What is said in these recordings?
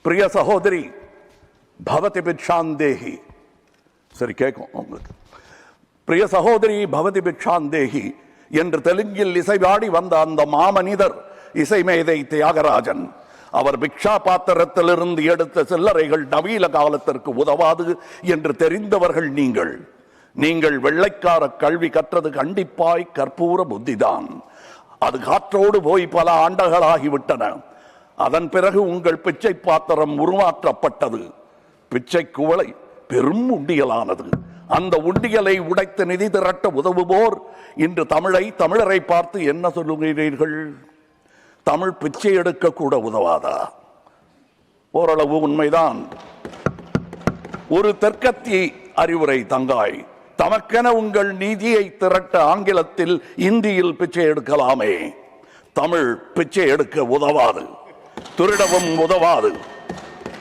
பிரிய சகோதரி பவதி பிக்ஷாந்தேகி. சரி கேட்கும் உங்களுக்கு. பிரிய சகோதரி பவதி பிக்ஷாந்தேகி என்று தெலுங்கில் இசைவாடி வந்த அந்த மாமனிதர் இசைமேதை தியாகராஜன். அவர் பிக்ஷா பாத்திரத்திலிருந்து எடுத்த சில்லறைகள் நவீன காலத்திற்கு உதவாது என்று தெரிந்தவர்கள் நீங்கள். நீங்கள் வெள்ளைக்கார கல்வி கற்றது கண்டிப்பாய் கற்பூர புத்திதான். அது காற்றோடு போய் பல ஆண்டுகளாகிவிட்டன. அதன் பிறகு உங்கள் பிச்சை பாத்திரம் உருமாற்றப்பட்டது. பிச்சை குவளை பெரும் உண்டியலானது. அந்த உண்டியலை உடைத்து நிதி திரட்ட உதவுவோர் இன்று தமிழரை பார்த்து என்ன சொல்லுகிறீர்கள்? தமிழ் பிச்சை எடுக்க கூட உதவாதா? ஓரளவு உண்மைதான். ஒரு தெற்கத்தி அறிவுரை தங்காய். தமக்கென உங்கள் நிதியை திரட்ட ஆங்கிலத்தில் இந்தியில் பிச்சை எடுக்கலாமே. தமிழ் பிச்சை எடுக்க உதவாது, திருடவும் உதவாது.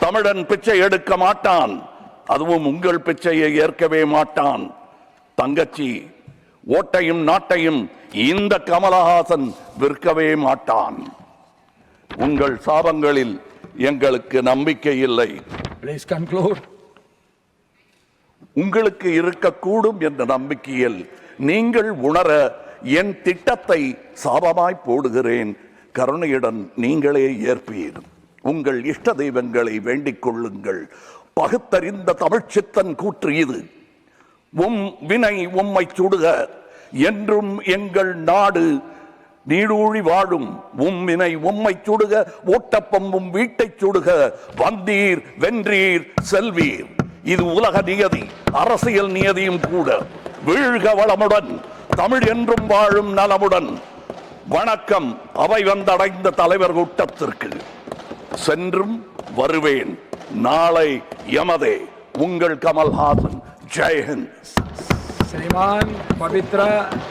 தமிழன் பிச்சை எடுக்க மாட்டான், அதுவும் உங்கள் பிச்சையை ஏற்கவே மாட்டான். தங்கச்சி, ஓட்டையும் நாட்டையும் இந்த கமலஹாசன் விற்கவே மாட்டான். உங்கள் சாபங்களில் எங்களுக்கு நம்பிக்கை இல்லை. Please conclude. உங்களுக்கு இருக்கக்கூடும் என்ற நம்பிக்கையில் நீங்கள் உணர என் திட்டத்தை சாபமாய் போடுகிறேன். கருணையுடன் நீங்களே ஏற்பீர். உங்கள் இஷ்ட தெய்வங்களை வேண்டிக் கொள்ளுங்கள். பகுத்தறிந்த தமிழ்ச்சித்தன் கூற்று இது. வினை உம்மை சுடுக, என்றும் எங்கள் நாடு நீடூழி வாழும். வினை உம்மை சுடுக, ஓட்டப்பம் வீட்டை சுடுக. வந்தீர் வென்றீர் செல்வீர். இது உலக நியதி, அரசியல் நியதியும் கூட. வீழ்க வளமுடன், தமிழ் என்றும் வாழும் நலமுடன். வணக்கம் அவை வந்தடைந்த தலைவர் கூட்டத்திற்கு. சென்றும் வருவேன், நாளை யமதே. உங்கள் கமல்ஹாசன். ஜெய்ஹிந்த். श्रीमान पवित्र